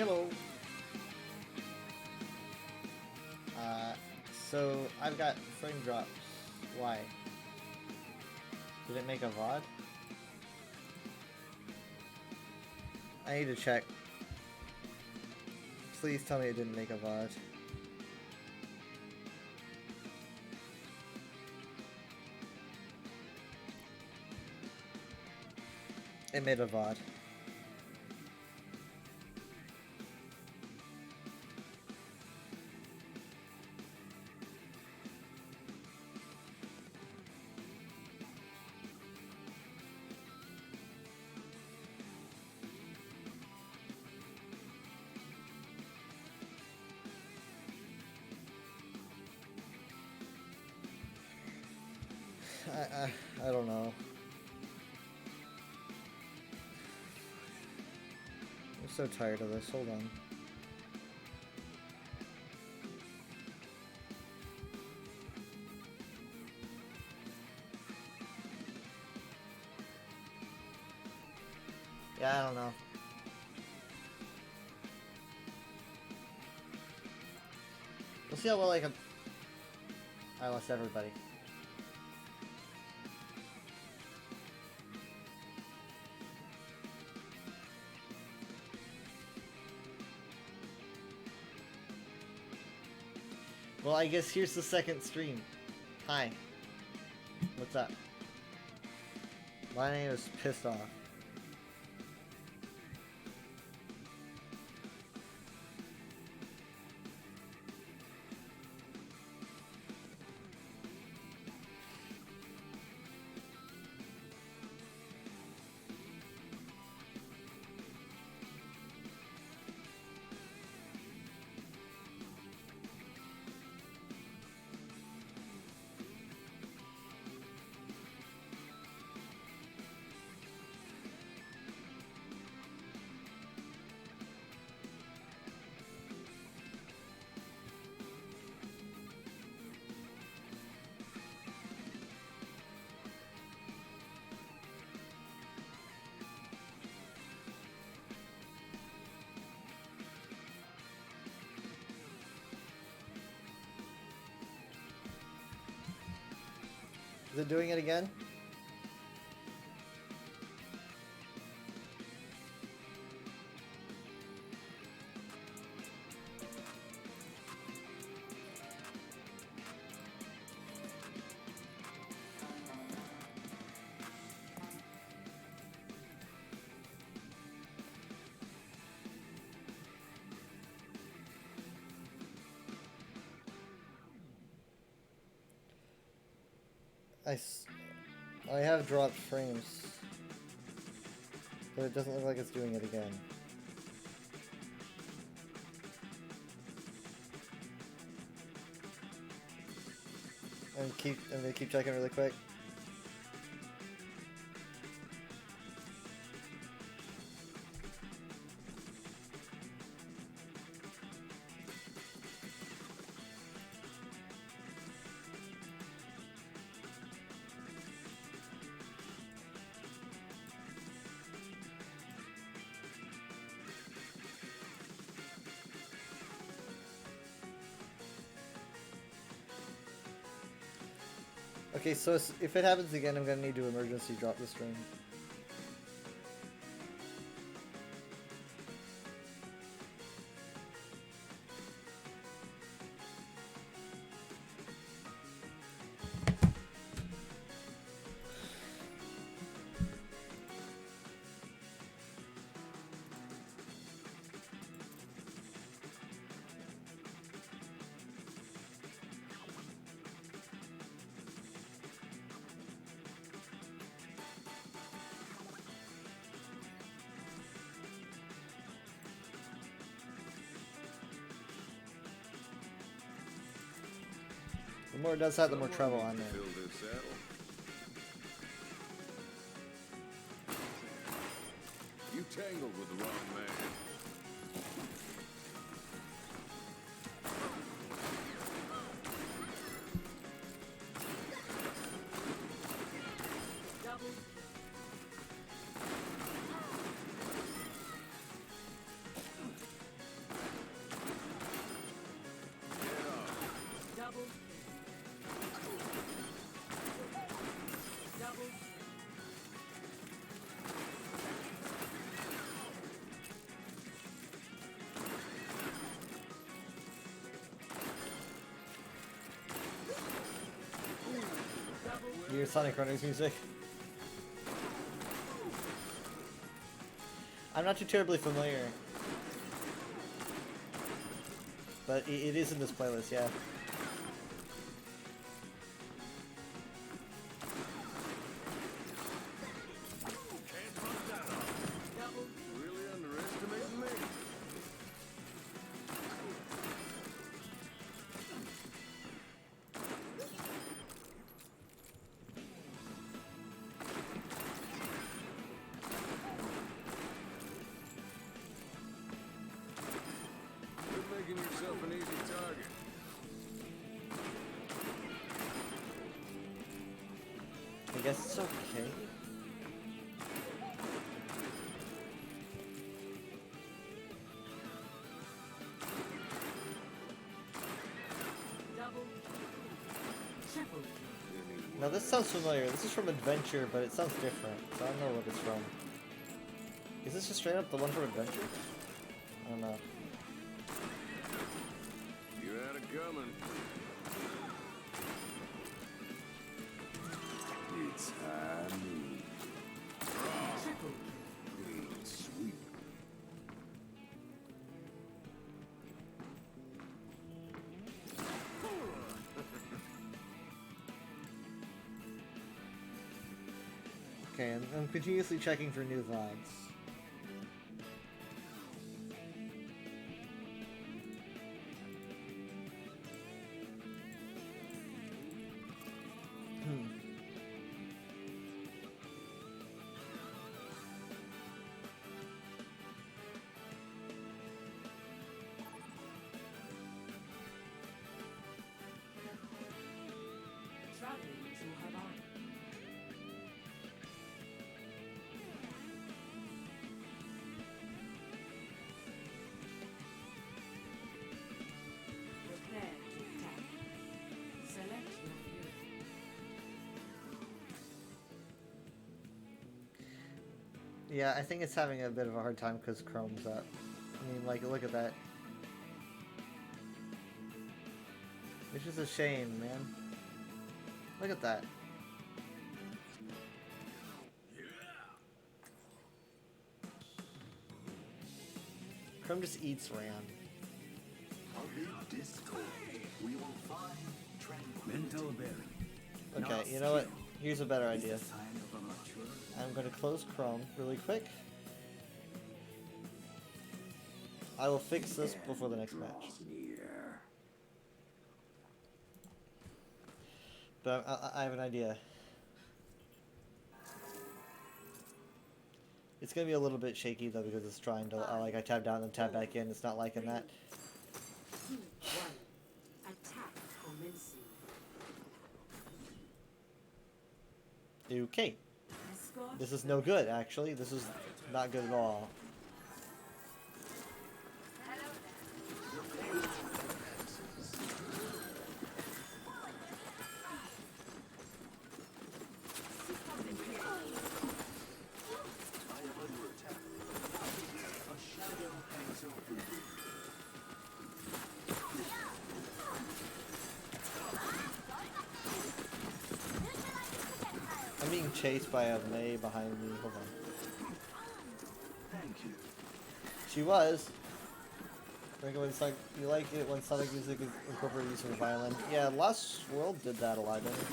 Hello. So I've got frame drops. Why? Did it make a VOD? I need to check. Please tell me it didn't make a VOD. It made a VOD. I don't know. I'm so tired of this. Hold on. Yeah, I don't know. We'll see how well I can... I lost everybody. Well, I guess here's the second stream. Hi. What's up? My name is Pissed Off. Is it doing it again? I have dropped frames, but it doesn't look like it's doing it again. I'm gonna keep checking really quick. Okay, so if it happens again, I'm gonna need to emergency drop the stream. The more it does that, the more trouble I'm in. You tangled with the wrong man. Sonic Runners music. I'm not too terribly familiar. But it is in this playlist, yeah. Really underestimating me. You're making yourself an easy target. I guess it's okay. Now this sounds familiar. This is from Adventure, but it sounds different, so I don't know what it's from. Is this just straight up the one from Adventure? I don't know. You had it coming. It's Hammy. Clean sweep. Okay, I'm continuously checking for new vibes. Yeah, I think it's having a bit of a hard time because Chrome's up. I mean, like, look at that. Which is a shame, man. Look at that. Chrome just eats RAM. Mental bearing. Okay, you know what? Here's a better idea. I'm going to close Chrome really quick. I will fix this before the next match. But I have an idea. It's going to be a little bit shaky though because it's trying to, like, I tab down and tab back in. It's not liking that. Okay. This is no good, actually. This is not good at all. I'm being chased by a Mei behind me. Hold on. Thank you. She was. Like when Sonic, you like it when Sonic music is incorporated using violin. Yeah, Lost World did that a lot, didn't it?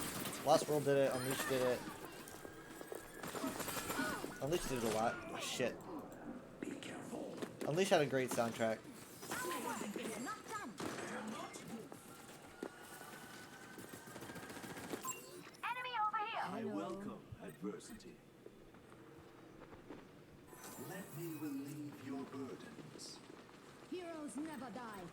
Lost World did it, Unleashed did it. Unleashed did it a lot. Oh, shit. Be careful. Unleashed had a great soundtrack. I welcome adversity. Let me relieve your burdens. Heroes never die.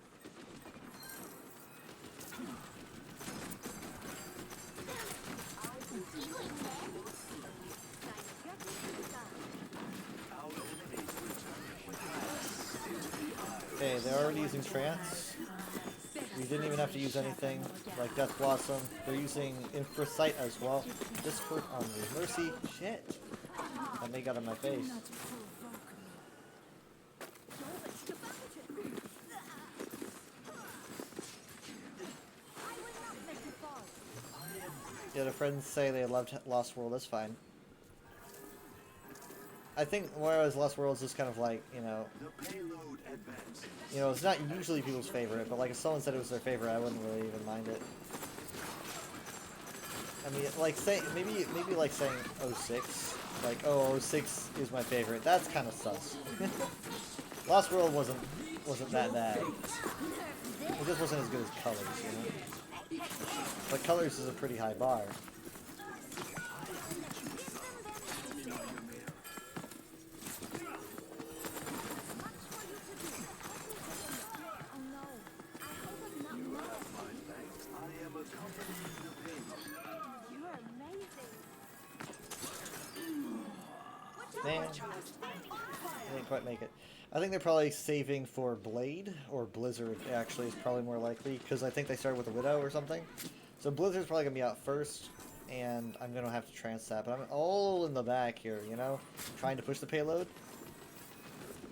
Our enemies return with us into the eye. Okay, they're already using Trance. We didn't even have to use anything like Death Blossom. They're using Infrasight as well. Discord on me. Mercy. Shit. That Mei got in my face. I am grateful. Yeah, the friends say they loved Lost World. That's fine. I think whereas Lost World is just kind of like, The payload advances. it's not usually people's favorite, but like if someone said it was their favorite, I wouldn't really even mind it. I mean, like maybe like saying 06, like oh 06 is my favorite. That's kind of sus. Lost World wasn't that bad. It just wasn't as good as Colors, But Colors is a pretty high bar. Man, I didn't quite make it. I think they're probably saving for Blade, or Blizzard actually is probably more likely, because I think they started with a Widow or something. So Blizzard's probably going to be out first, and I'm going to have to trans-tap. But I'm all in the back here, trying to push the payload.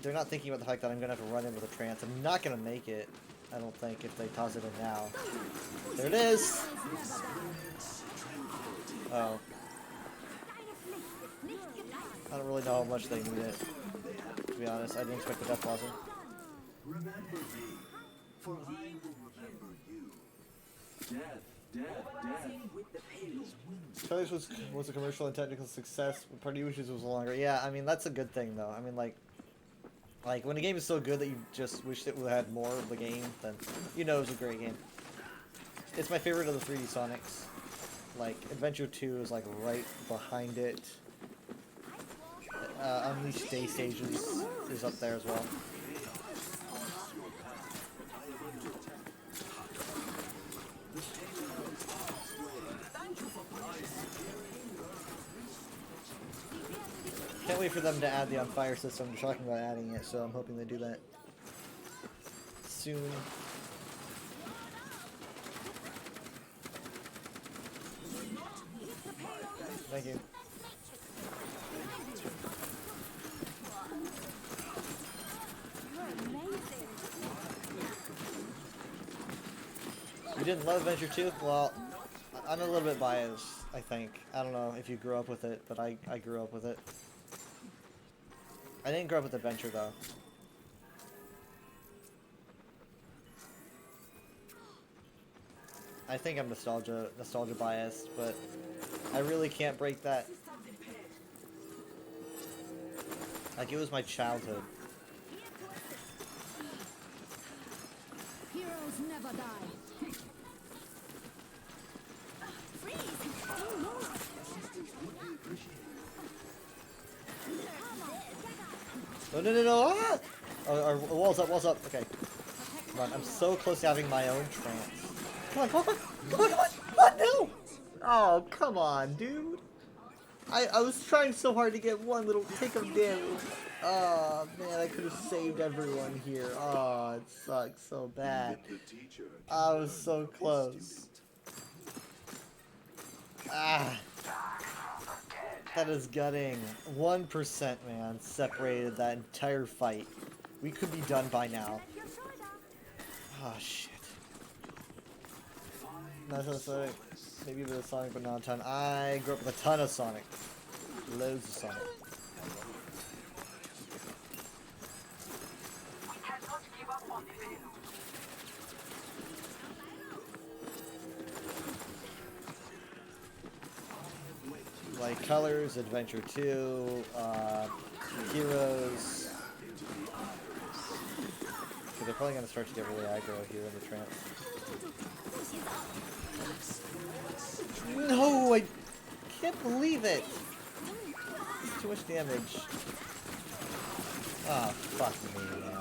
They're not thinking about the fact that I'm going to have to run in with a trans. I'm not going to make it, I don't think, if they toss it in now. There it is! Oh. I don't really know how much they need it, to be honest. I didn't expect the Death Blossom. Remember me, for I will remember you. Death. Colors was a commercial and technical success. Party wishes was longer. Yeah, I mean that's a good thing though. I mean like when a game is so good that you just wish it would have more of the game, then it was a great game. It's my favorite of the 3D Sonics. Like Adventure 2 is like right behind it. Unleashed Day Stages is up there as well. Can't wait for them to add the On Fire system. They're talking about adding it, so I'm hoping they do that soon. Thank you. You didn't love Adventure 2? Well, I'm a little bit biased, I think. I don't know if you grew up with it, but I grew up with it. I didn't grow up with Adventure, though. I think I'm nostalgia biased, but I really can't break that. Like, it was my childhood. Heroes never die. No. Ah! Oh, our wall's up. Okay. Come on, I'm so close to having my own trance. Come on, no! Oh, come on, dude. I was trying so hard to get one little tick of damage. Oh, man, I could have saved everyone here. Oh, it sucks so bad. I was so close. Ah. That is gutting. 1%, man, separated that entire fight. We could be done by now. Oh, shit. Not so Sonic. Maybe a bit of Sonic, but not a ton. I grew up with a ton of Sonic. Loads of Sonic. Like Colors, Adventure 2, Heroes. So they're probably gonna start to get really aggro here in the trance. No, I can't believe it! It's too much damage. Ah, oh, fuck me, man.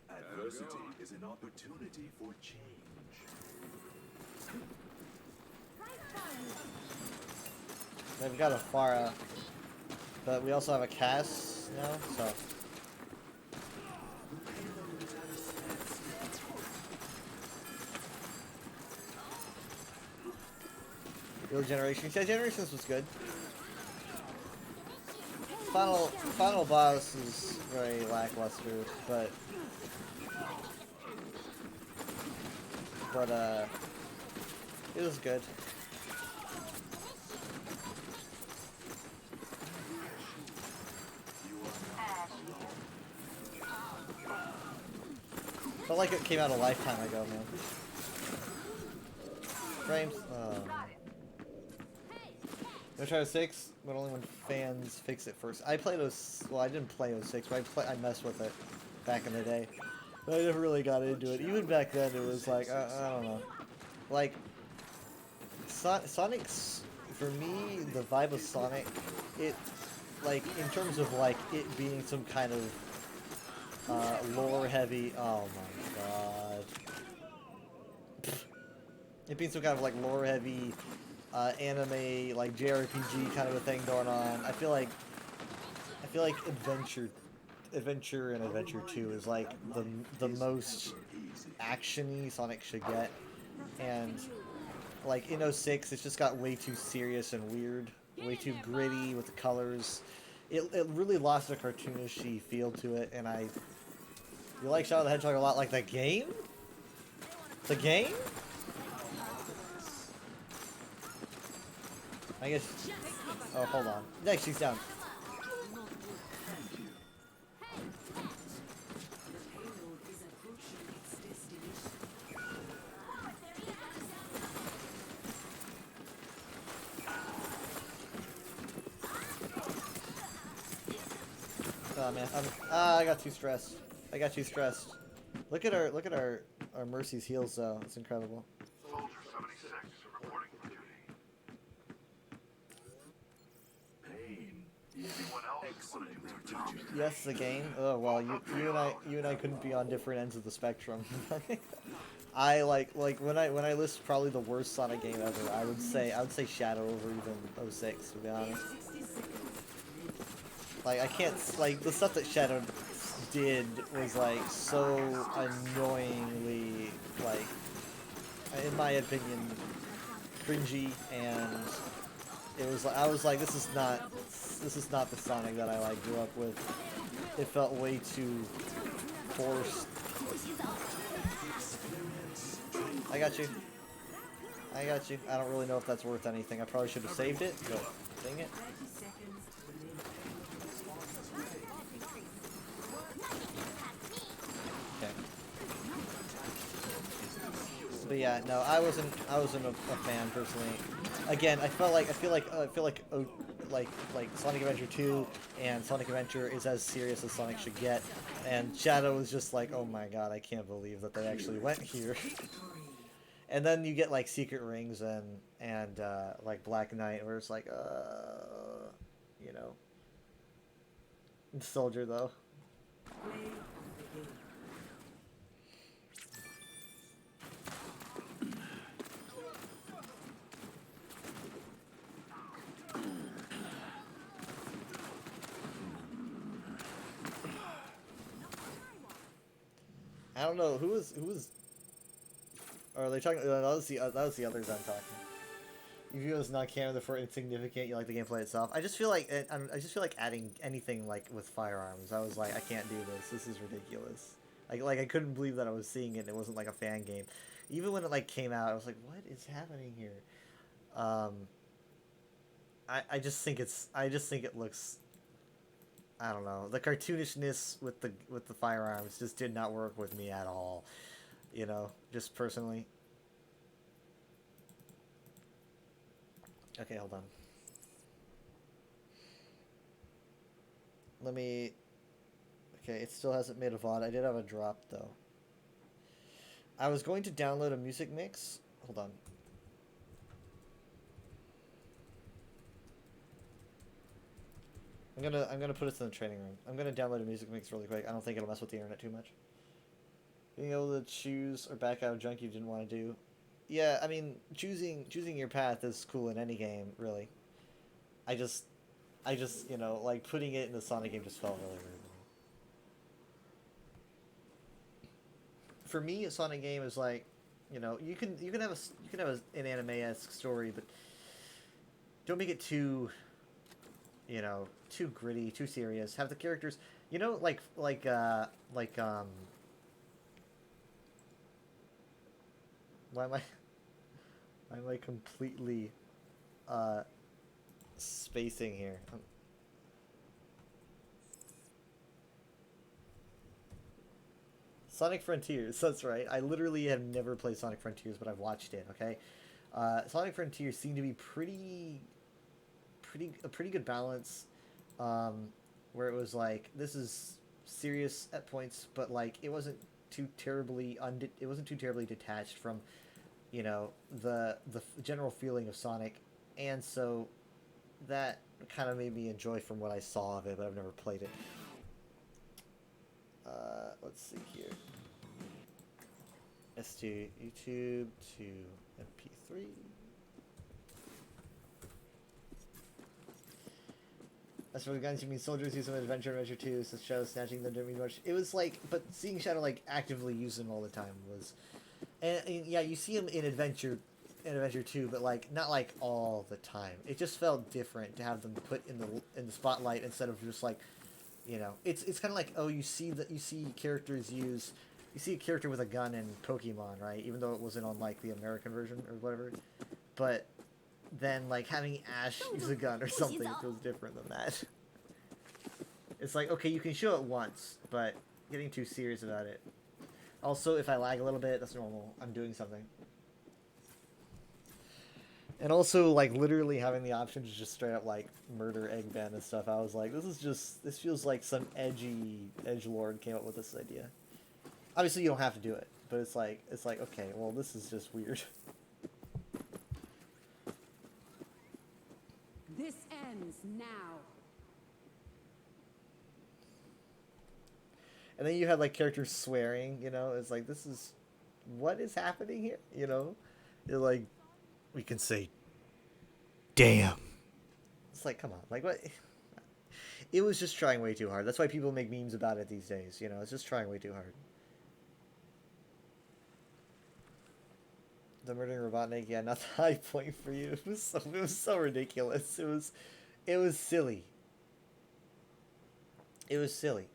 Adversity is an opportunity for change. They've got a Pharah, but we also have a Cass now, so. Real Generations. Yeah, Generations was good. final boss is very lackluster, but it was good. Felt like it came out a lifetime ago, man. Frames. No try 06, but only when fans fix it first. I played well, I didn't play 06, but I messed with it back in the day. But I never really got into it. Even back then, it was like, I don't know. Like, Sonic's, for me, the vibe of Sonic, it, like, in terms of, like, it being some kind of lore-heavy, oh my god. It being some kind of, like, lore-heavy, anime, like, JRPG kind of a thing going on. I feel like Adventure and Adventure 2 is, like, the most action-y Sonic should get. And, like, in 06, it's just got way too serious and weird. Way too gritty with the colors. It really lost a cartoonish feel to it, and you like Shadow the Hedgehog a lot, like the game? The game? I guess... Oh, hold on. No, she's down. Oh man, I got too stressed. Look at our Mercy's heals though. It's incredible. Soldier 76 reporting for duty. Pain. Anyone else want to do their job? Yes, the game. Oh well, you and I couldn't be on different ends of the spectrum. I like when I list probably the worst Sonic game ever. I would say Shadow over even 06, to be honest. Like, I can't, like, the stuff that Shadow did was, like, so annoyingly, like, in my opinion, cringy, and it was, like, I was like, this is not the Sonic that I, like, grew up with. It felt way too forced. I got you. I don't really know if that's worth anything. I probably should have saved it, but dang it. But yeah, no, I wasn't a fan personally. Again, I feel like Sonic Adventure 2 and Sonic Adventure is as serious as Sonic should get, and Shadow was just like, oh my god, I can't believe that they actually went here. And then you get like Secret Rings and like Black Knight, where it's like, you know, Soldier though. I don't know who was. Or are they talking? That was the others I'm talking. You view it as not canon, therefore insignificant. You like the gameplay itself. I just feel like adding anything like with firearms. I was like, I can't do this. This is ridiculous. Like I couldn't believe that I was seeing it. And it wasn't like a fan game. Even when it like came out, I was like, what is happening here? I just think it looks. I don't know. The cartoonishness with the firearms just did not work with me at all. You know, just personally. Okay, hold on. Let me... Okay, it still hasn't made a VOD. I did have a drop, though. I was going to download a music mix. Hold on. I'm gonna put it in the training room. I'm gonna download a music mix really quick. I don't think it'll mess with the internet too much. Being able to choose or back out of junk you didn't want to do. Yeah, I mean, choosing your path is cool in any game, really. I just, you know, like putting it in the Sonic game just felt really weird. For me, a Sonic game is like, you know, you can have an anime-esque story, but don't make it too you know, too gritty, too serious. Have the characters, you know, why am I, why am I completely, spacing here? Sonic Frontiers, that's right. I literally have never played Sonic Frontiers, but I've watched it, okay? Sonic Frontiers seemed to be a pretty good balance, where it was like, this is serious at points, but like, it wasn't too terribly detached from, you know, the general feeling of Sonic, and so that kind of made me enjoy from what I saw of it, but I've never played it. Let's see here. S2 YouTube to MP3. As for the guns, you mean soldiers use them in Adventure and Adventure 2, so Shadow snatching them didn't mean much. It was like, but seeing Shadow like actively use them all the time was, and yeah, you see him in Adventure 2, but like not like all the time. It just felt different to have them put in the spotlight instead of just like, you know, it's kind of like, oh, you see characters use. You see a character with a gun in Pokemon, right? Even though it wasn't on, like, the American version or whatever. But then, like, having Ash use a gun or something feels different than that. It's like, okay, you can show it once, but getting too serious about it. Also, if I lag a little bit, that's normal. I'm doing something. And also, like, literally having the option to just straight up, like, murder Eggman and stuff. I was like, this feels like some edgelord came up with this idea. Obviously, you don't have to do it, but it's like, okay, well, this is just weird. This ends now. And then you had, like, characters swearing, you know? It's like, what is happening here? You know? You're like, we can say, damn. It's like, come on. Like, what? It was just trying way too hard. That's why people make memes about it these days, you know? It's just trying way too hard. The murdering Robotnik, yeah, not the high point for you. It was so ridiculous. It was silly. It was silly.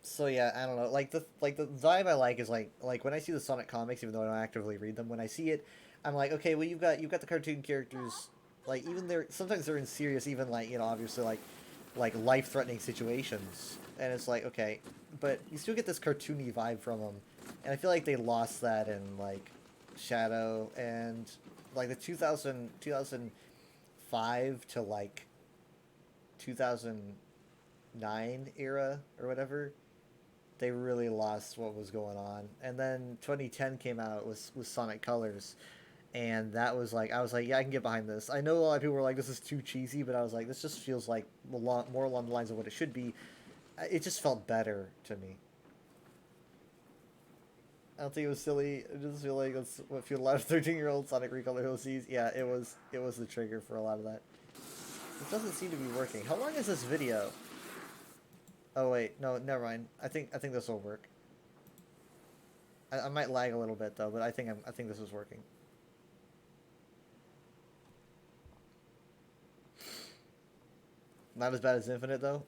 So yeah, I don't know. Like the vibe I like is like when I see the Sonic comics, even though I don't actively read them, when I see it, I'm like, okay, well you've got the cartoon characters, like even sometimes they're in serious, even like, you know, obviously like life-threatening situations, and it's like, okay, but you still get this cartoony vibe from them, and I feel like they lost that in like Shadow and like the 2005 to like 2009 era or whatever. They really lost what was going on, and then 2010 came out with Sonic Colors, and that was like, I was like, yeah, I can get behind this. I know a lot of people were like, this is too cheesy, but I was like, this just feels like a lot more along the lines of what it should be. It just felt better to me. I don't think it was silly. I just feel like that's what fueled a lot of 13-year-old Sonic Recolor OCs. Yeah, it was the trigger for a lot of that. It doesn't seem to be working. How long is this video? Oh wait, no, never mind. I think this will work. I might lag a little bit though, but I think this is working. Not as bad as Infinite though.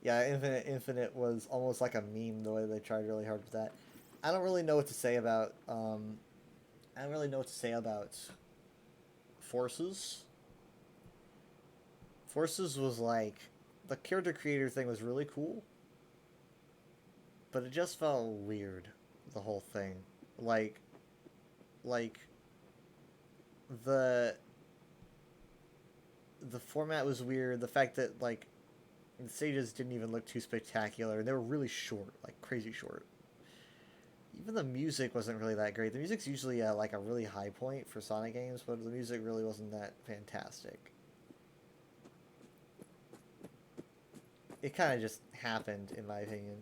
Yeah, Infinite was almost like a meme the way they tried really hard with that. I don't really know what to say about Forces. Forces was like, the character creator thing was really cool, but it just felt weird, the whole thing. Like the format was weird. The fact that like the stages didn't even look too spectacular, and they were really short, like crazy short. Even the music wasn't really that great. The music's usually like a really high point for Sonic games, but the music really wasn't that fantastic. It kind of just happened, in my opinion.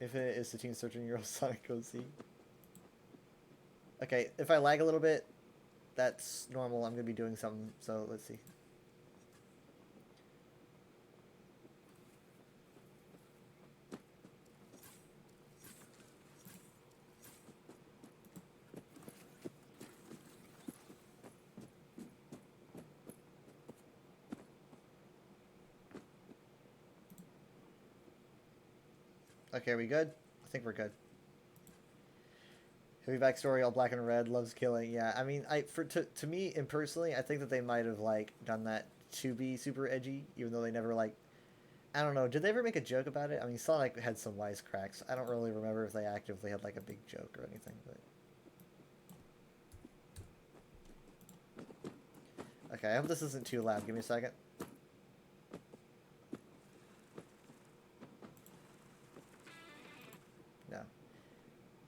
Infinite is the teen 13-year-old Sonic OC. Okay, if I lag a little bit, that's normal. I'm going to be doing something, so let's see. Okay, are we good? I think we're good. Heavy backstory, all black and red, loves killing. Yeah, I mean, to me, and personally, I think that they might have, like, done that to be super edgy, even though they never, like, I don't know, did they ever make a joke about it? I mean, Sonic had some wisecracks. I don't really remember if they actively had, like, a big joke or anything, but... Okay, I hope this isn't too loud. Give me a second. No.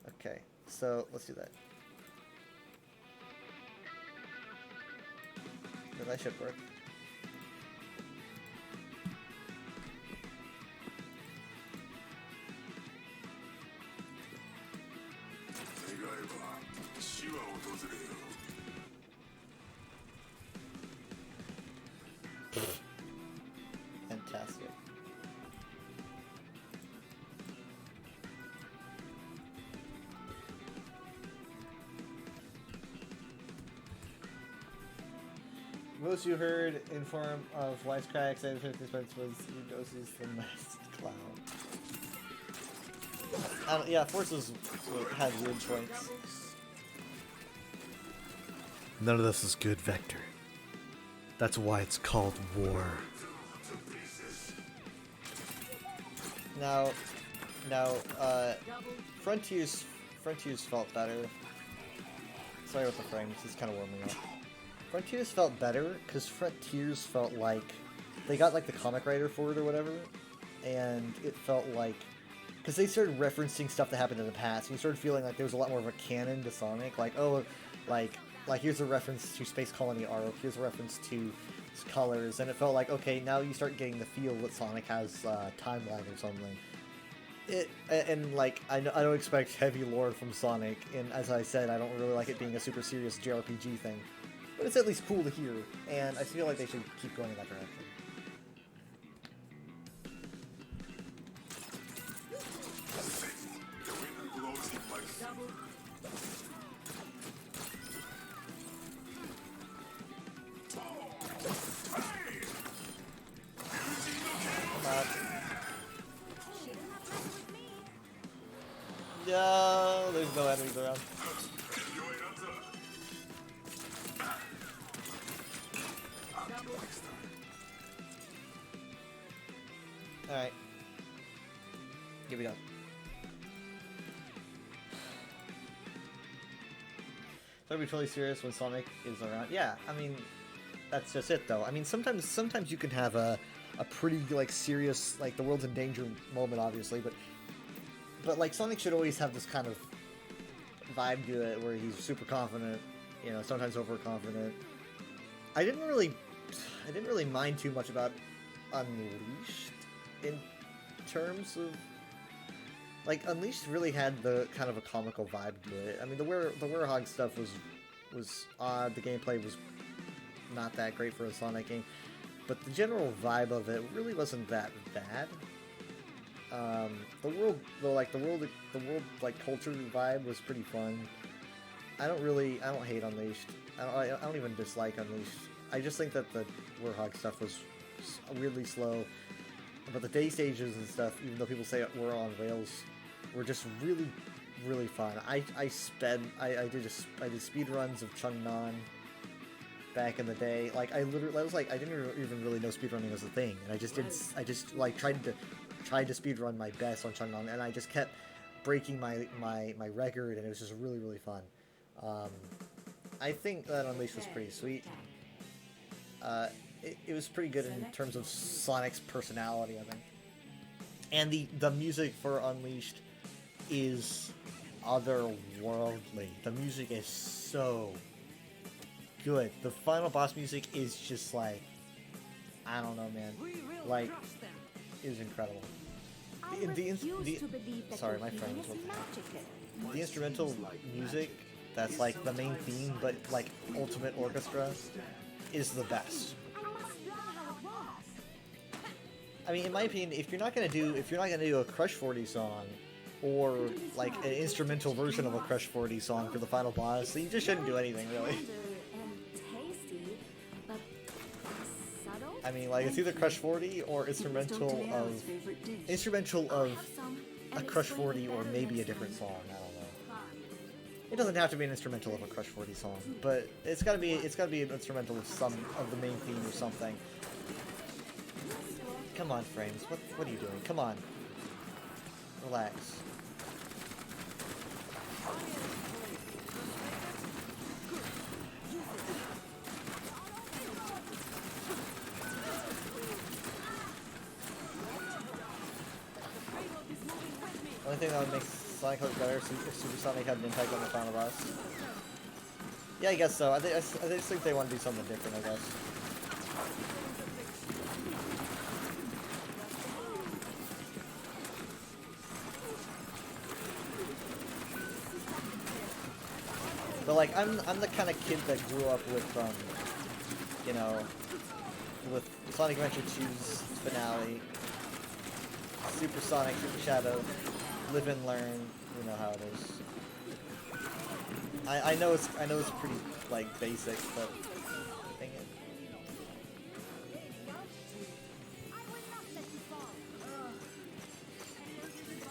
Okay, so let's do that. Yeah, that should work. Fantastic. Most you heard in form of wisecracks and suspense was Udosi's the masked clown. Yeah, Forces had weird points. None of this is good, Vector. That's why it's called war. Now, Frontiers felt better. Sorry with the frames, it's kind of warming up. Frontiers felt better, because Frontiers felt like, they got like the comic writer for it or whatever, and it felt like, because they started referencing stuff that happened in the past, and you started feeling like there was a lot more of a canon to Sonic, like, oh, like here's a reference to Space Colony Arc, here's a reference to colors, and it felt like, okay, now you start getting the feel that Sonic has timeline or something. And like, I don't expect heavy lore from Sonic, and as I said, I don't really like it being a super serious JRPG thing. But it's at least cool to hear, and I feel like they should keep going in that direction. No, there's no enemies around. Alright. Here we go. So are we totally serious when Sonic is around? Yeah, I mean, that's just it though. I mean, sometimes you can have a pretty, like, serious, like, the world's in danger moment, obviously, but like, Sonic should always have this kind of vibe to it where he's super confident, you know, sometimes overconfident. I didn't really mind too much about Unleashed in terms of, like, Unleashed really had the kind of a comical vibe to it. I mean, the Werehog stuff was odd. The gameplay was not that great for a Sonic game, but the general vibe of it really wasn't that bad. The world culture vibe was pretty fun. I don't hate Unleashed. I don't even dislike Unleashed. I just think that the Werehog stuff was weirdly slow. But the day stages and stuff, even though people say we're on rails, were just really, really fun. I did speed runs of Chungnan back in the day. Like, I didn't even really know speedrunning was a thing, and I just tried to speedrun my best on Chungnan, and I just kept breaking my record, and it was just really, really fun. I think that Unleashed was pretty sweet. It was pretty good in terms of Sonic's personality, I think. And the music for Unleashed is otherworldly. The music is so good. The final boss music is just like, I don't know, man. Like, it was incredible. Sorry, my friend was looking at the instrumental music that's like the main theme, but like Ultimate Orchestra, is the best. I mean, in my opinion, if you're not gonna do a Crush 40 song, or like an instrumental version of a Crush 40 song for the final boss, then you just shouldn't do anything really. I mean, like, it's either Crush 40 or instrumental of a Crush 40 or maybe a different song. I don't know. It doesn't have to be an instrumental of a Crush 40 song, but it's gotta be an instrumental of some of the main theme or something. Come on, Frames. What are you doing? Come on. Relax. Only thing that would make Sonic look better is if Super Sonic had an impact on the final boss. Yeah, I guess so. I just think they want to do something different, I guess. But like, I'm the kind of kid that grew up with, you know, with Sonic Adventure 2's finale, Super Sonic, Super Shadow, Live and Learn. You know how it is. I know it's pretty like basic, but dang it.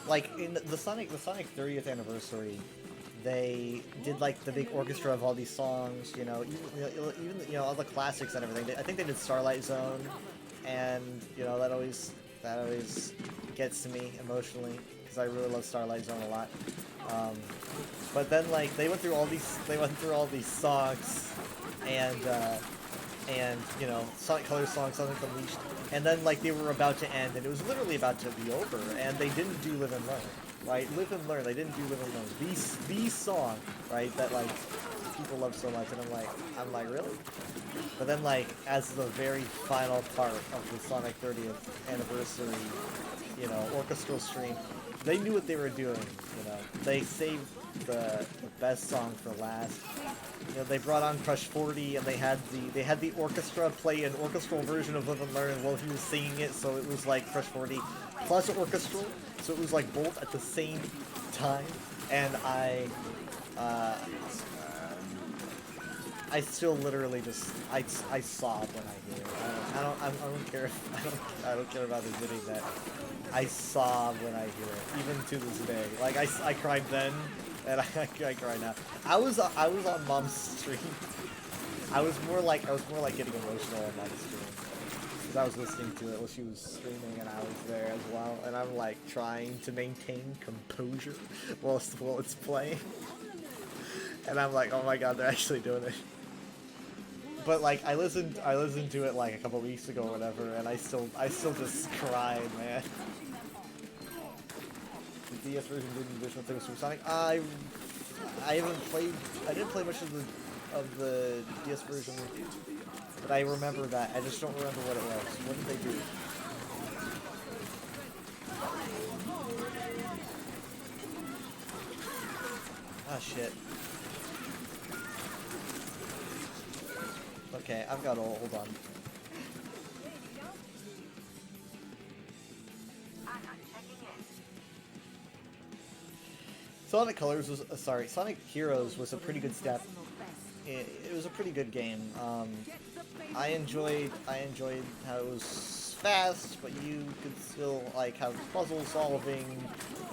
Like in the Sonic 30th anniversary, they did like the big orchestra of all these songs. You know, even all the classics and everything. I think they did Starlight Zone, and you know that always gets to me emotionally because I really love Starlight Zone a lot. But then like they went through all these songs, and you know, Sonic Colors song, Sonic Unleashed, and then like they were about to end, and it was literally about to be over, and they didn't do Live and Learn, right? Live and Learn, they didn't do Live and Learn. The song, right, that like people love so much, and I'm like really? But then like as the very final part of the Sonic 30th anniversary, you know, orchestral stream, they knew what they were doing, you know. They saved the best song for last. You know, they brought on Crush 40, and they had the orchestra play an orchestral version of Live and Learn while he was singing it, so it was like Crush 40 plus orchestral, so it was like both at the same time. And I still literally just I sob when I hear it. I don't care if I don't care about admitting that I sob when I hear it, even to this day. Like I cried then, and I cry now. I was on Mom's stream. I was more like getting emotional on Mom's stream because I was listening to it while she was streaming, and I was there as well. And I'm like trying to maintain composure while it's playing. And I'm like, oh my god, they're actually doing it. But like I listened to it like a couple weeks ago or whatever, and I still just cried, man. The DS version didn't additional things from Sonic. I didn't play much of the DS version, but I remember that. I just don't remember what it was. What did they do? Ah, shit. Okay, I've got all. Hold on. Sonic Colors was Sonic Heroes was a pretty good step. It was a pretty good game. I enjoyed how it was fast, but you could still like have puzzle solving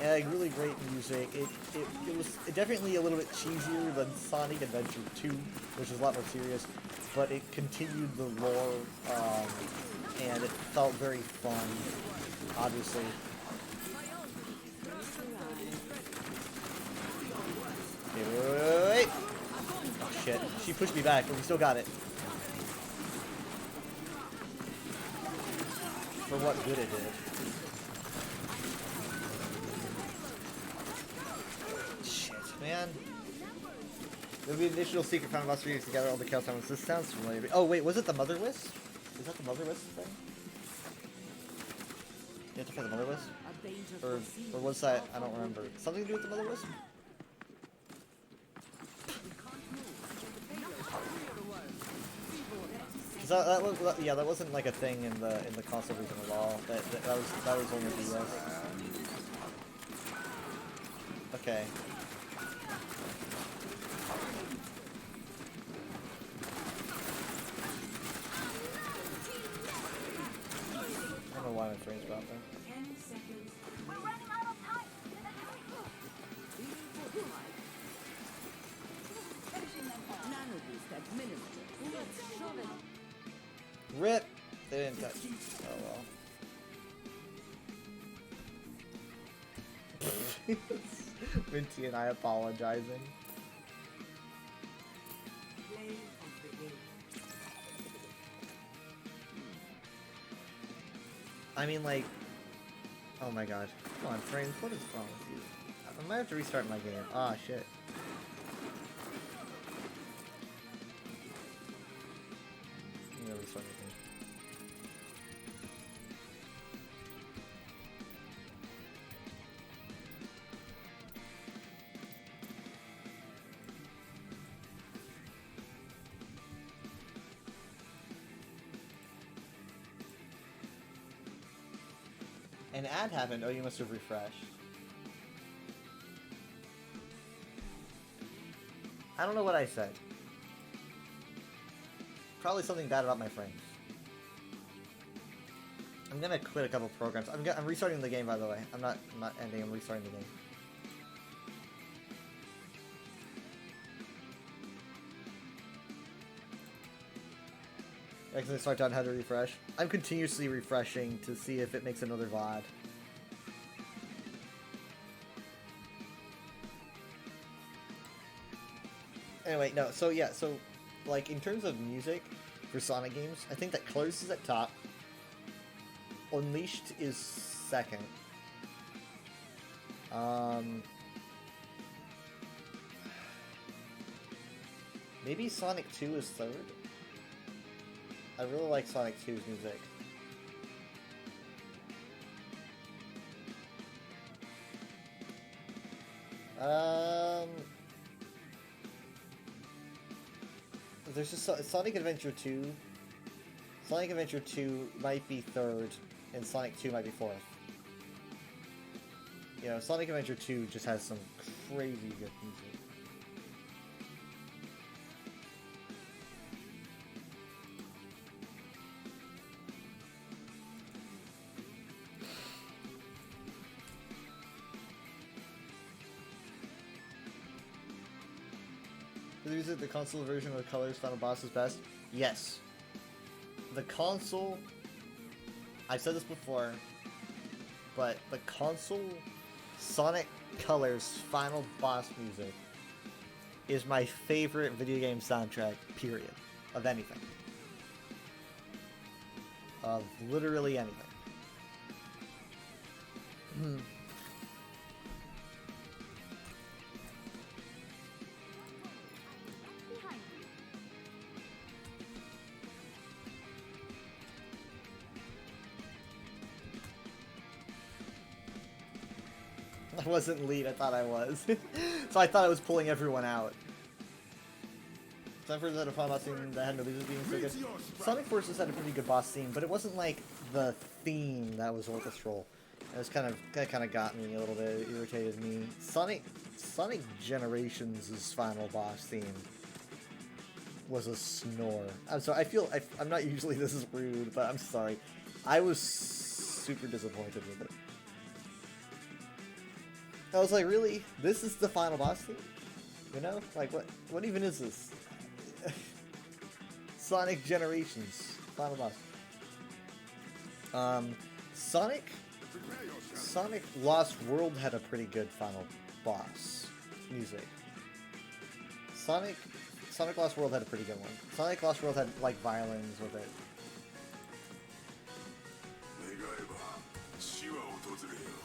and like, really great music. It was definitely a little bit cheesier than Sonic Adventure 2, which is a lot more serious, but it continued the lore, and it felt very fun, obviously. Wait! Oh shit, she pushed me back, but we still got it. For what good it did. Shit, man. There'll be an additional secret found about 3 years together all the Chaos Diamonds. This sounds familiar. Oh wait, was it the Mother Wisp? Is that the Mother Wisp thing? You have to fight the Mother Wisp? Or was that, I don't remember. Something to do with the Mother Wisp? That wasn't like a thing in the console version at all. That was only DS. Okay. I don't know why my frames dropped there. 10 seconds. We're running out of time. administered. Let's shove it. Rip! They didn't touch. Oh well. Minty and I apologizing. I mean, like, oh my god. Come on, frames, what is wrong with you? I might have to restart my game. Ah, shit. I'm gonna restart my game. An ad happened. Oh, you must have refreshed. I don't know what I said. Probably something bad about my frames. I'm gonna quit a couple programs. I'm restarting the game, by the way. I'm not ending. I'm restarting the game. Accidentally start down how to refresh. I'm continuously refreshing to see if it makes another VOD. Anyway, no, so yeah, so like in terms of music for Sonic games, I think that Colors is at top. Unleashed is second. Maybe Sonic 2 is third. I really like Sonic 2's music. There's just Sonic Adventure 2. Sonic Adventure 2 might be third, and Sonic 2 might be fourth. You know, Sonic Adventure 2 just has some crazy good music. Is it the console version of Colors Final Boss is best? Yes. The console, I've said this before, but the console Sonic Colors Final Boss music is my favorite video game soundtrack, period. Of anything. Of literally anything. I wasn't lead, I thought I was. So I thought I was pulling everyone out. Time for the final boss theme that had no losers being so good. Sonic Forces had a pretty good boss theme, but it wasn't like the theme that was orchestral. It was that kind of got me a little bit, it irritated me. Sonic Generations' final boss theme was a snore. I'm sorry, I'm not usually this is rude, but I'm sorry. I was super disappointed with it. I was like, really? This is the final boss theme? You know? Like, what even is this? Sonic Generations. Final boss. Sonic Lost World had a pretty good final boss music. Sonic Lost World had a pretty good one. Sonic Lost World had, like, violins with it.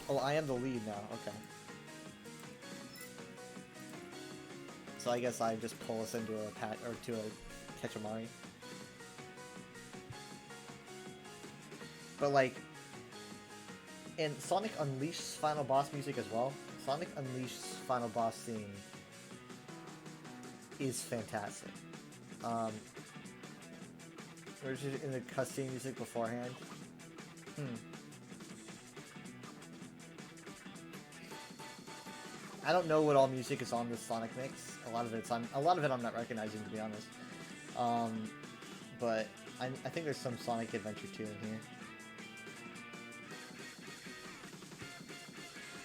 Oh, I am the lead now. Okay. So I guess I just pull us into a Ketchamari. But like, and Sonic Unleashed's final boss music as well. Sonic Unleashed's final boss theme is fantastic. Or is it in the cutscene music beforehand? I don't know what all music is on this Sonic mix. A lot of it I'm not recognizing, to be honest. But I think there's some Sonic Adventure 2 in here.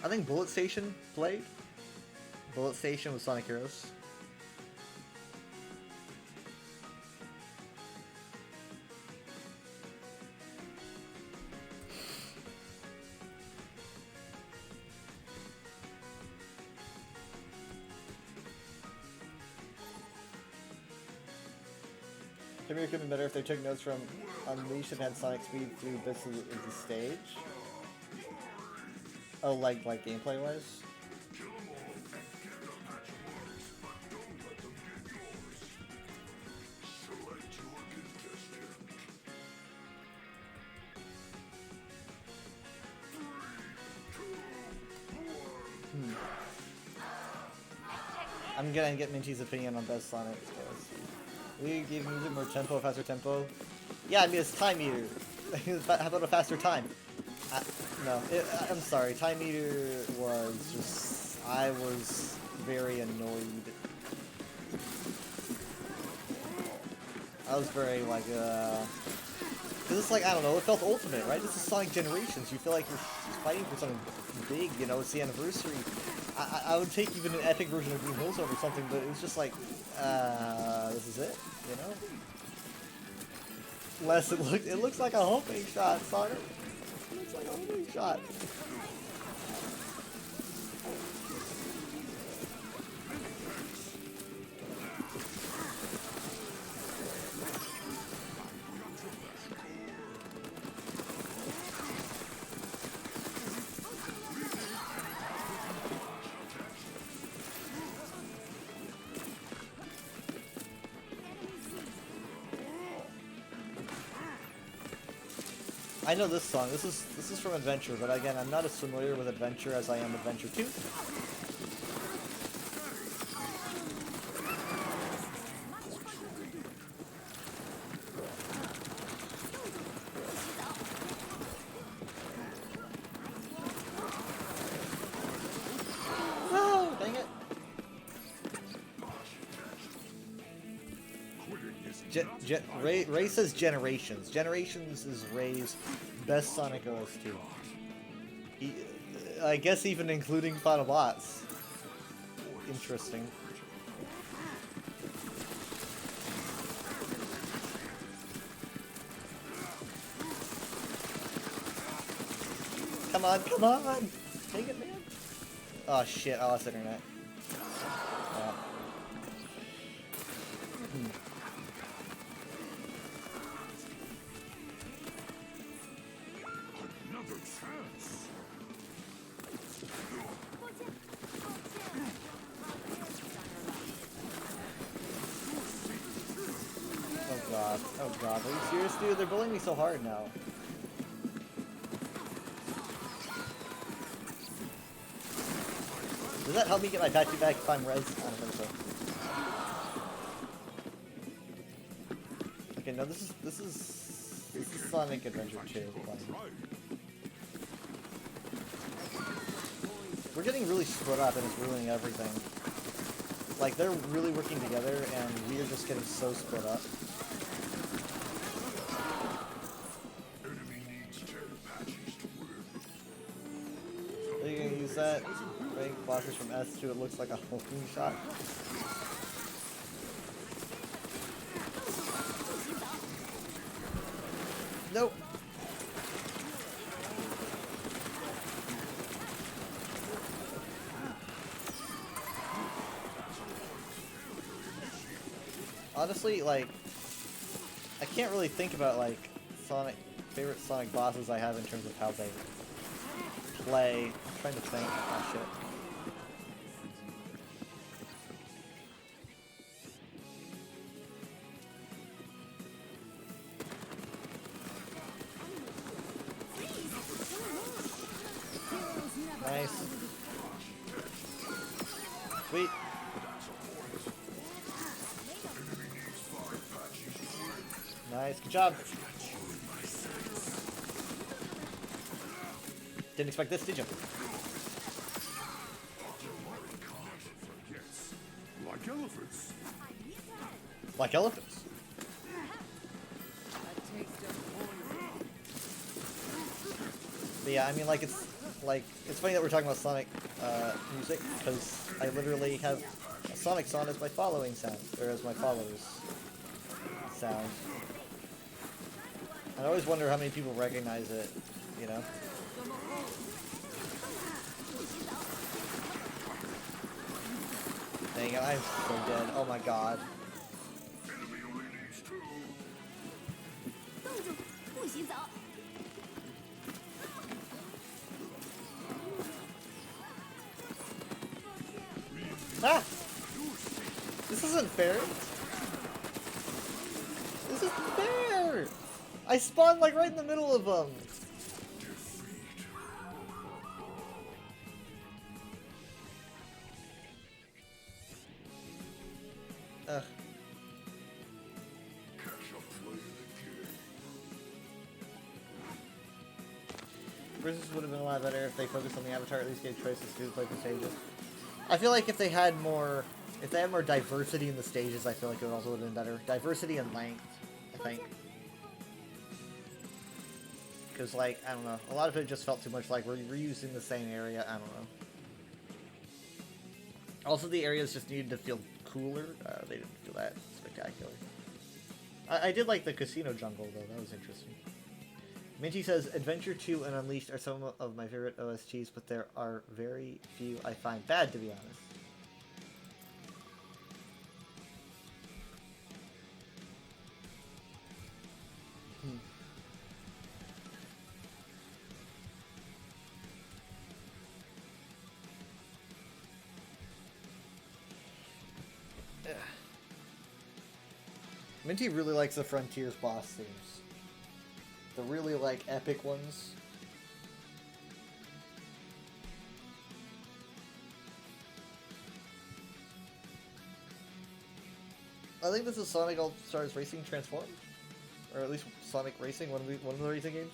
I think Bullet Station played. Bullet Station with Sonic Heroes. Premier could have been better if they took notes from Unleashed and had Sonic speed through bits of the stage. Oh, like gameplay wise. I'm gonna get Minty's opinion on best Sonic. We gave music more tempo, faster tempo. Yeah, I mean it's time meter. How about a faster time? No, I'm sorry. Time meter was just. I was very annoyed. I was very like because it's like I don't know. It felt ultimate, right? This is Sonic Generations. You feel like you're fighting for something big. You know, it's the anniversary. I would take even an epic version of Green Hill Zone or something, but it was just like, this is it, you know? Less it looks like a homing shot, Sonic. It looks like a homing shot. I know this song. This is from Adventure, but again, I'm not as familiar with Adventure as I am Adventure 2. Oh, dang it. Ray says Generations. Generations is Ray's best Sonic OST. I guess even including Final Bots. Interesting. Come on, come on! Take it, man! Oh shit, I lost internet. Oh god, are you serious, dude? They're bullying me so hard now. Does that help me get my patchy back if I'm res? I don't think so. Okay, no, this is Sonic Adventure 2. We're getting really split up and it's ruining everything. Like, they're really working together and we're just getting so split up. Are you gonna use that? Rank blockers from S2, it looks like a homing shot. Nope. Honestly, like, I can't really think about, like, favorite Sonic bosses I have in terms of how they play. I'm trying to think. Oh, shit. Nice. Sweet. Nice, good job. Didn't expect this, did you? Like elephants. Like elephants. But yeah, I mean, like, it's funny that we're talking about Sonic music, because I literally have a Sonic song as my following sound, or as my followers sound. I always wonder how many people recognize it, you know? Dang it, I'm so dead. Oh my god. 住，不许走！ Ah! This isn't fair. This isn't fair! I spawned like right in the middle of them. Ugh. Versus would have been a lot better if they focused on the avatar, at least gave choices to play the stages. I feel like if they had more diversity in the stages, I feel like it also would have been better. Diversity and length, I think. Because, like, I don't know, a lot of it just felt too much like we're reusing the same area, I don't know. Also, the areas just needed to feel cooler. They didn't feel that spectacular. I did like the casino jungle, though. That was interesting. Minty says, Adventure 2 and Unleashed are some of my favorite OSTs, but there are very few I find bad, to be honest. Minty really likes the Frontiers boss themes. The really, like, epic ones. I think this is Sonic All-Stars Racing Transformed? Or at least Sonic Racing, one of the racing games.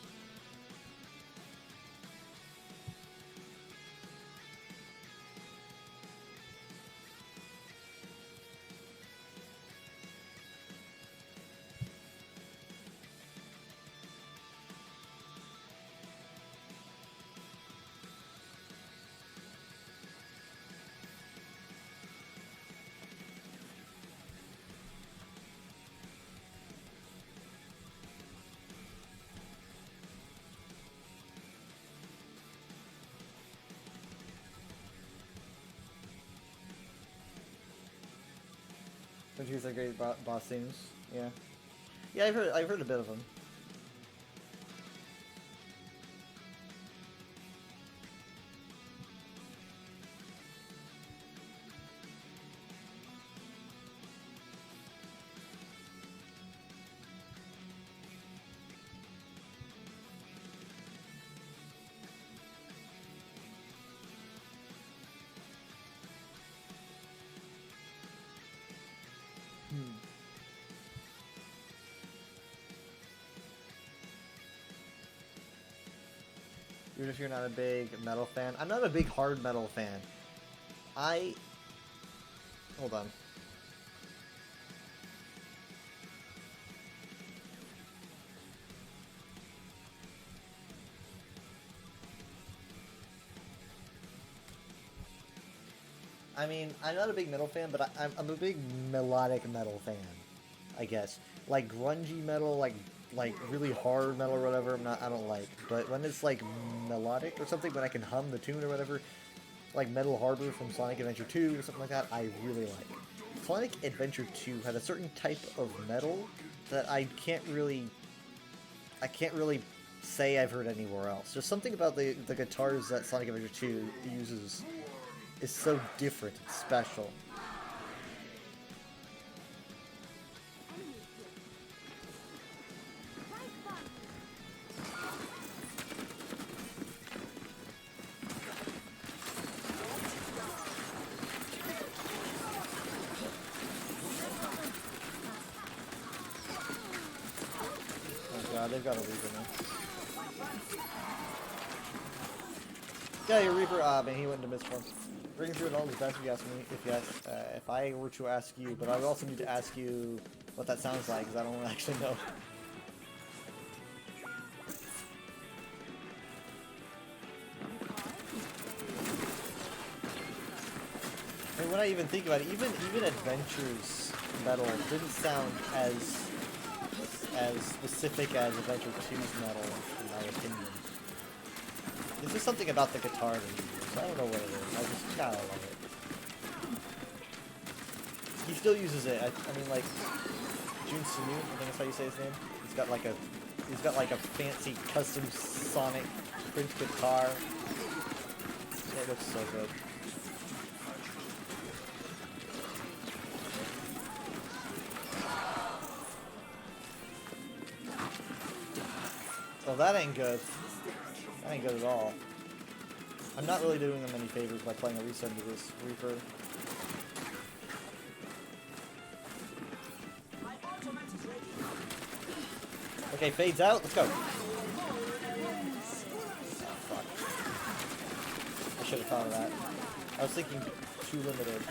Frontiers are great boss themes. Yeah, yeah, I've heard a bit of them. Even if you're not a big metal fan. I'm not a big hard metal fan. Hold on. I mean, I'm not a big metal fan, but I'm a big melodic metal fan, I guess. Like grungy metal, like really hard metal or whatever, I don't like. But when it's like melodic or something, when I can hum the tune or whatever, like Metal Harbor from Sonic Adventure 2 or something like that, I really like. Sonic Adventure 2 had a certain type of metal that I can't really say I've heard anywhere else. There's something about the guitars that Sonic Adventure 2 uses is so different and special. They've got a Reaper now. Yeah, your Reaper, man, he went into Mistform. Bringing through it all is best if you ask me, if I were to ask you, but I would also need to ask you what that sounds like, because I don't actually know. I mean, when I even think about it, even Adventures metal didn't sound as specific as Adventure 2's metal, in my opinion. There's just something about the guitar that he uses. I don't know what it is. I just gotta love it. He still uses it. I mean, like, Jun Sunu, I think that's how you say his name. He's got like a He's got like a fancy custom Sonic print guitar. It looks so good. Well, that ain't good. That ain't good at all. I'm not really doing them any favors by playing a reset to this Reaper. Okay, fades out. Let's go. Oh, fuck. I should have thought of that. I was thinking too limited.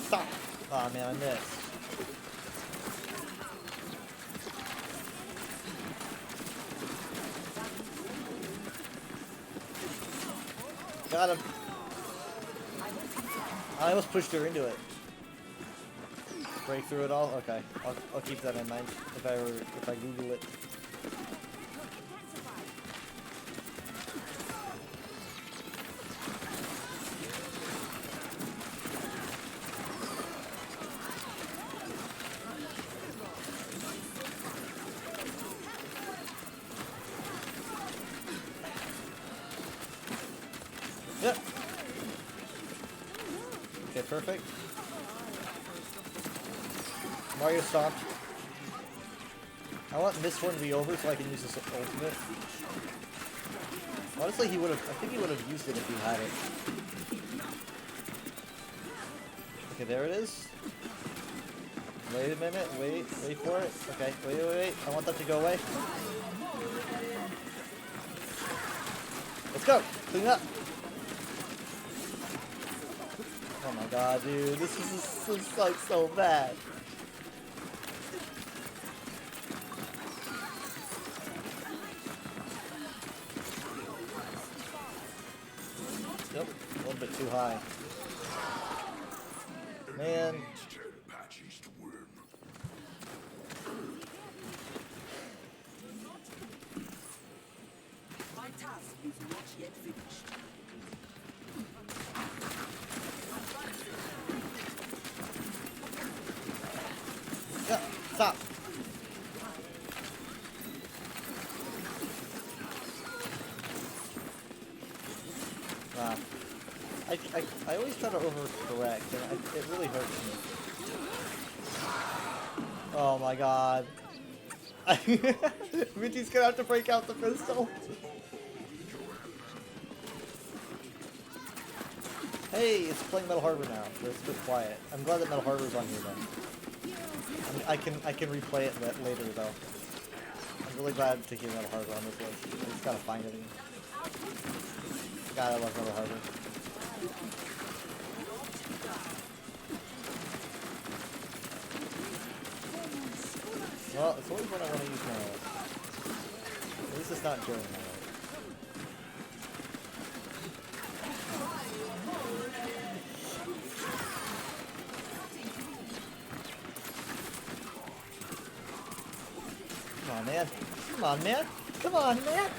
Stop! Aw, man, I missed. Got him. I almost pushed her into it. Break through it all? Okay. I'll keep that in mind if I Google it. Yep. Okay, perfect. Mario stopped. I want this one to be over so I can use this ultimate. Honestly, I think he would have used it if he had it. Okay, there it is. Wait a minute, wait for it. Okay, wait. I want that to go away. Let's go! Clean up! Oh my god, dude, this sucks so bad. Yep, a little bit too high. Man. My task is not yet finished. Yeah, stop. Wow. I always try to overcorrect, and it really hurts me. Oh my god. Michi's gonna have to break out the pistol. Hey, it's playing Metal Harbor now. It's a bit quiet. I'm glad that Metal Harbor's on here then. I can replay it later though. I'm really glad to hear Metal Harbor on this list. I just gotta find it again. God, I love Metal Harbor. Well, it's always when I want to use my ult. At least it's not during my ult. Come on, man. Come on, man. Come on, man.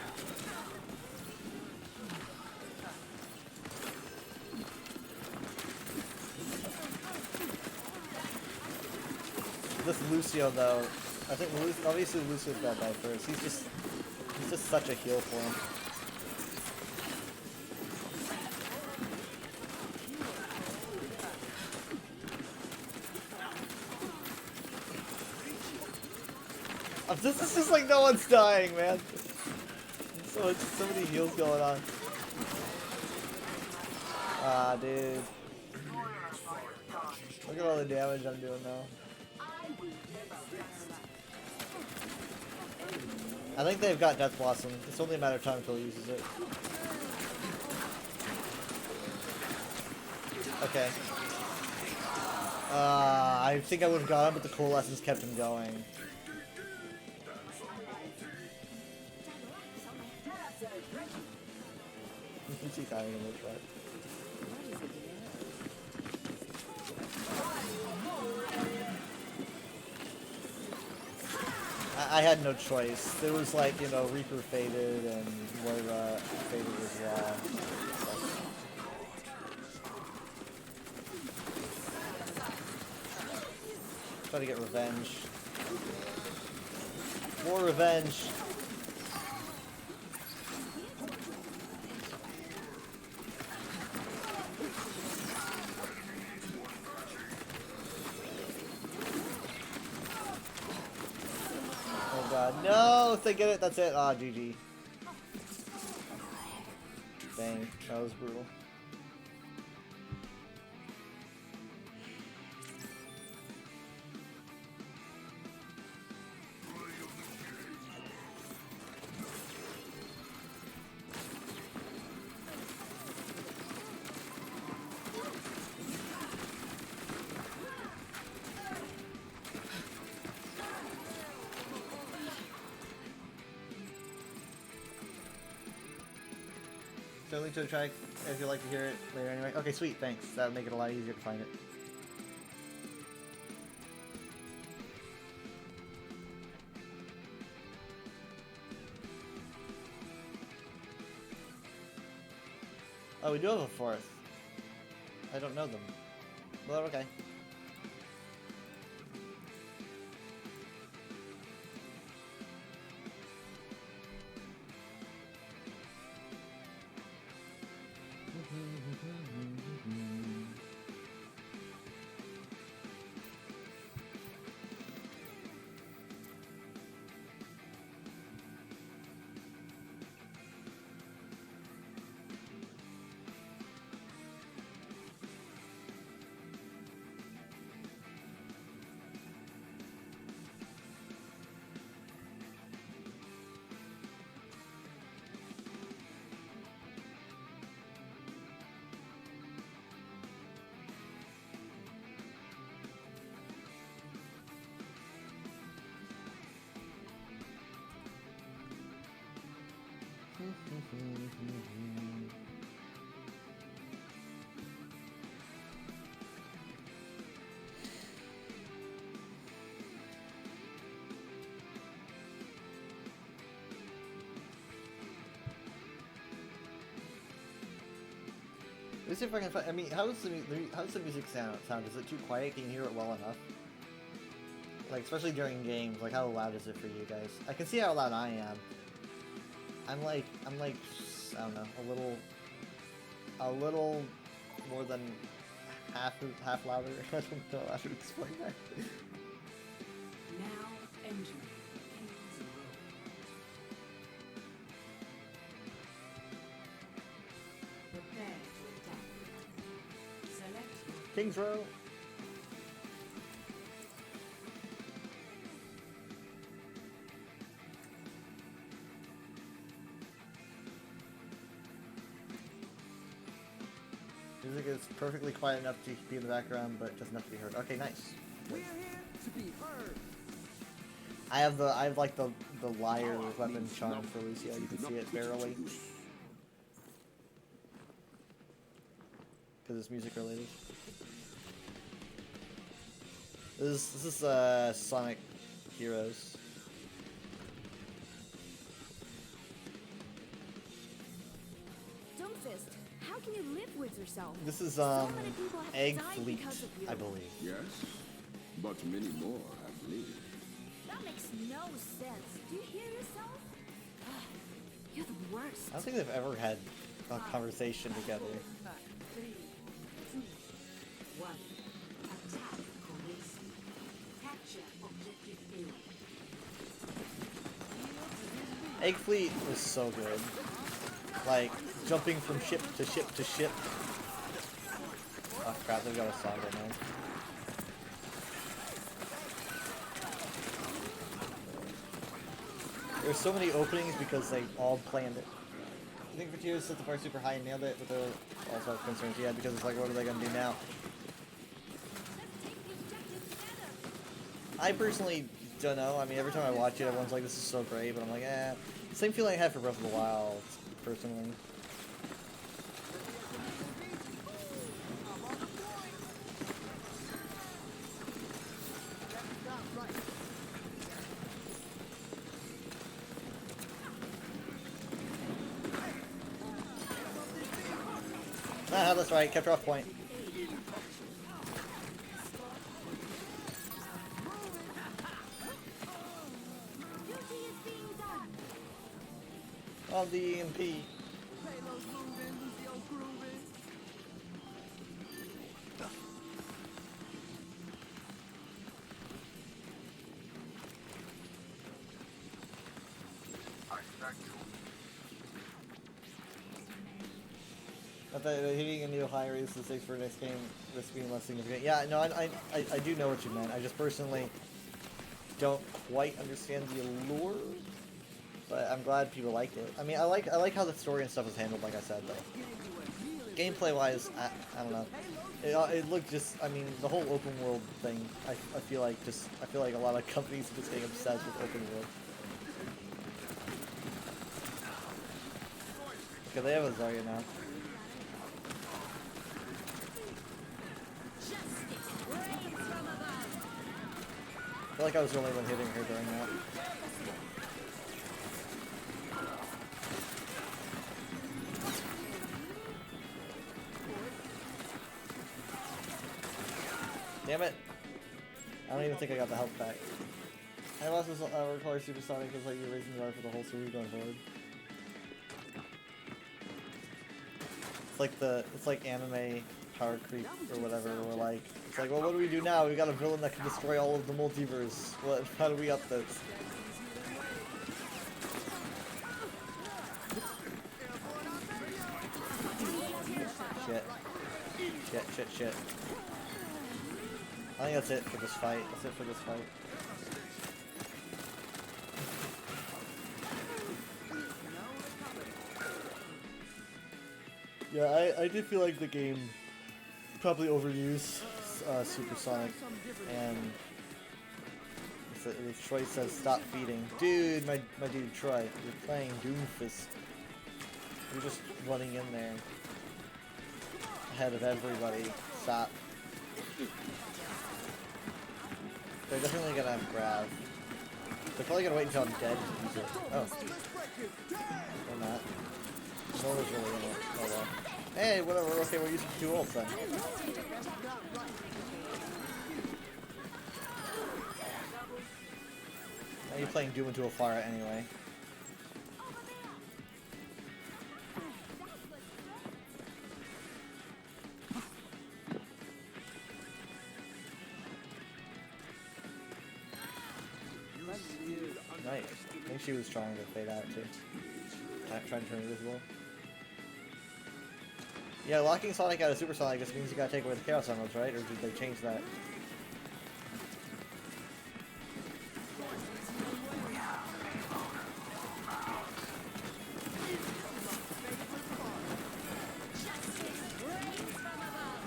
This Lucio, though, I think obviously Lucio's got that first. He's just such a heal for him. This is just like no one's dying, man. So many heals going on. Ah, dude. Look at all the damage I'm doing now. I think they've got Death Blossom. It's only a matter of time until he uses it. Okay. I think I would have got him, but the Coalescence kept him going. She's having a look right. I had no choice. There was like, you know, Reaper faded and Moira faded as well. Try to get revenge. More revenge. Oh god, no! If they get it, that's it. Ah, GG. Dang, that was brutal. So link to the track if you'd like to hear it later anyway. Okay, sweet, thanks. That would make it a lot easier to find it. Oh, we do have a fourth. I don't know them. Well, okay. Let's see if I can find. I mean, how's the music sound? Is it too quiet? Can you hear it well enough? Like, especially during games. Like, how loud is it for you guys? I can see how loud I am. I'm like, I don't know, a little more than half louder. I don't know how to explain that. Now enter. Prepare to attack. Select. King's Row. Music is perfectly quiet enough to be in the background, but doesn't have to be heard. Okay, nice. We're here to be heard. I have like the liar weapon charm for Lucio. You can see it barely. Because it's music related. This is Sonic Heroes. Dumbfist, how can you live with yourself? This is So many people have Egg died Fleet, because of you. I believe. Yes, but many more have lived. That makes no sense. Do you hear yourself? You're the worst. I don't think they've ever had a conversation together. 3, 2, 1. Attack Khaleesi. Capture objective A. Egg Fleet was so good. Like, jumping from ship to ship to ship. Oh crap, they've got a Saga now. There's so many openings because they all planned it. I think Vegeta set the bar super high and nailed it, but there were also concerns he had because it's like, what are they gonna do now? I personally don't know. I mean, every time I watch it, everyone's like, this is so great, but I'm like, eh. Same feeling I had for Breath of the Wild, personally. Ah, that's right. Kept her off point. Duty is being done. On the EMP. I stacked you. I thought hitting a new high raises the stakes for next game, risk being less significant. Yeah, no, I do know what you meant. I just personally don't quite understand the allure, but I'm glad people liked it. I mean, I like how the story and stuff is handled. Like I said, though, gameplay wise, I don't know. It looked just. I mean, the whole open world thing. I feel like a lot of companies are just getting obsessed with open world. Okay, they have a Zarya now. I feel like I was the only one hitting her during that. Damn it! I don't even think I got the health back. I lost this require supersonic is like you're raising the bar for the whole series going forward. It's like anime power creep or whatever. We're like, it's like, well, what do we do now? We got a villain that can destroy all of the multiverse. What? How do we up this? Shit. I think that's it for this fight. That's it for this fight. Yeah, I do feel like the game probably overused Supersonic, and Troy says stop feeding. Dude, my dude Troy, you're playing Doomfist. You're just running in there ahead of everybody. Stop. They're definitely gonna have grab. They're probably gonna wait until I'm dead to use it. Oh. Or not. No one's really in it. Oh well. Hey, whatever, okay, we're using 2 ults then. Now you're playing Doom into a fire anyway. Nice. I think she was trying to fade out too. Trying to turn invisible. Yeah, locking Sonic out of Supersonic just means you gotta take away the Chaos Emeralds, right? Or did they change that?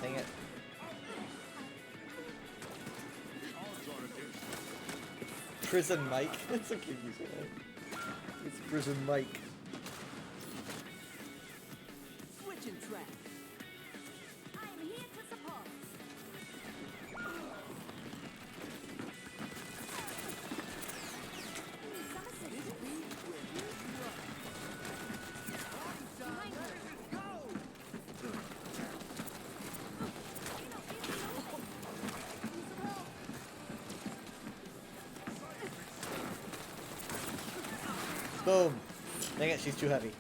Dang it. Prison Mike? That's a cute username. It's Prison Mike. Switching track. I'm here to support. Boom! Dang it, she's too heavy.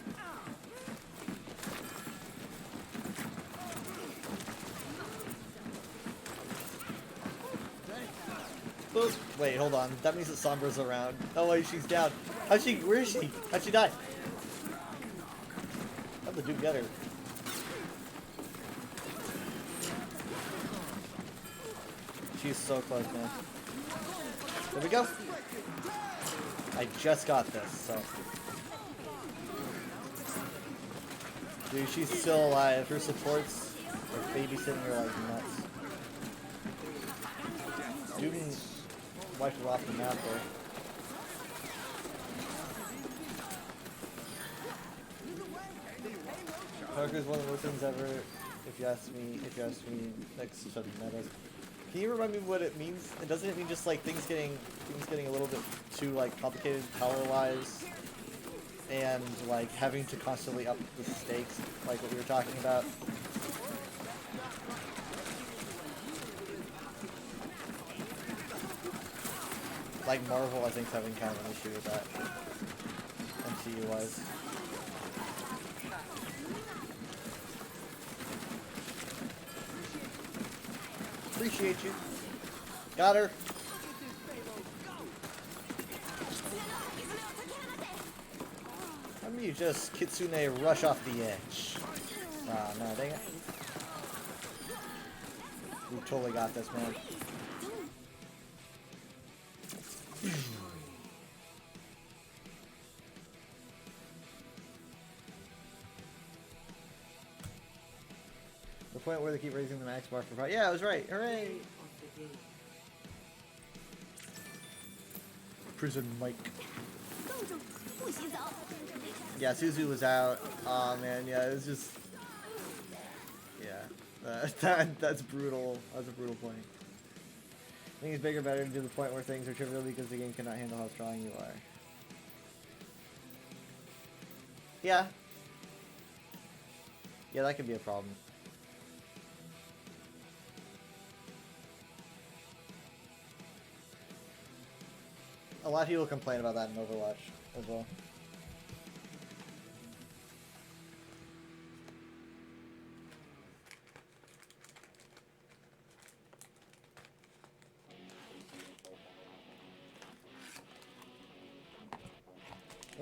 Boom! Wait, hold on. That means that Sombra's around. Oh wait, she's down. Where is she? How'd she die? How'd the dude get her? She's so close, man. There we go. I just got this, so. Dude, she's still alive. Her supports are babysitting her like nuts. Dude wiped her off the map there. Parker's one of the worst things ever, if you ask me, next to metas. Can you remind me what it means? And doesn't it mean just like things getting a little bit too like complicated power wise? and like having to constantly up the stakes, like what we were talking about. Like Marvel, I think, is having kind of an issue with that, MCU-wise. Appreciate you. Got her. How do you just Kitsune rush off the edge? Ah, no, dang it. We totally got this, man. The point where they keep raising the max bar for fight. Yeah, I was right. Hooray! Prison Mike. Yeah, Suzu was out. Aw, man, yeah, it was just... Yeah, that's brutal. That's a brutal point. I think it's bigger, better to do the point where things are trivial because the game cannot handle how strong you are. Yeah. Yeah, that could be a problem. A lot of people complain about that in Overwatch as well.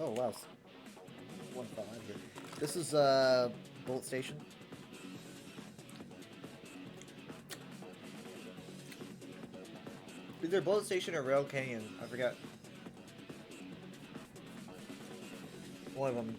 Oh wow. One fell out of here. This is Bullet Station. Either Bullet Station or Rail Canyon. I forgot. One of them.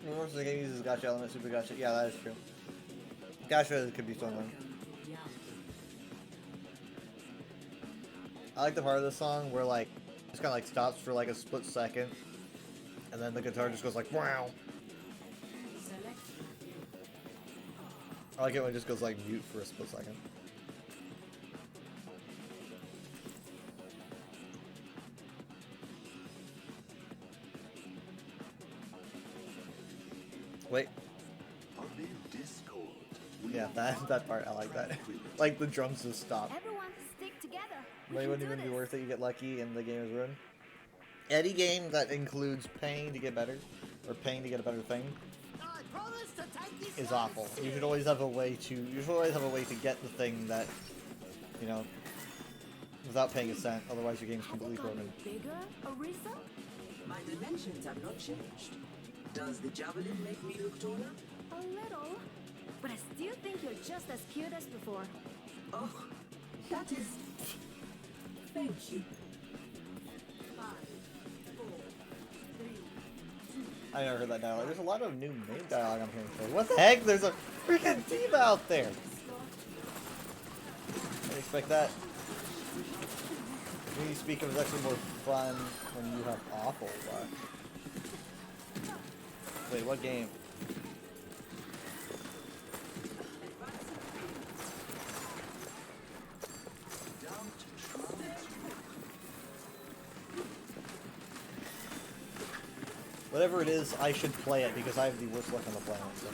Most of the game uses Gacha element, Super Gacha. Yeah, that is true. Gacha could be fun one. I like the part of the song where like just kind of like stops for like a split second, and then the guitar just goes like wow. I like it when it just goes like mute for a split second. Wait. Yeah, that part I like that. Like the drums just stop. Everyone stick together. But it wouldn't even be worth it. You get lucky and the game is ruined. Any game that includes paying to get better, or paying to get a better thing, is awful. You should always have a way to. You should always have a way to get the thing that, you know, without paying a cent. Otherwise, your game's completely broken. Bigger, Orisa? My dimensions have not changed. Does the javelin make me look taller? A little. But I still think you're just as cute as before. Oh, that is... Thank you. 5, 4, 3, 2... I never heard that dialogue. There's a lot of new main dialogue I'm hearing today. What the heck? There's a freaking team out there! I didn't expect that. When you speak of it's actually more fun when you have awful luck. Wait, what game? Whatever it is, I should play it because I have the worst luck on the planet. So.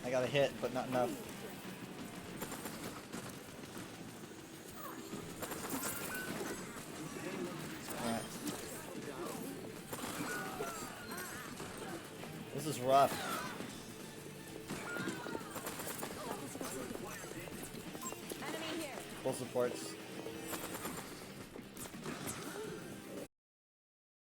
I got a hit, but not enough. This is rough. Enemy here. Full supports.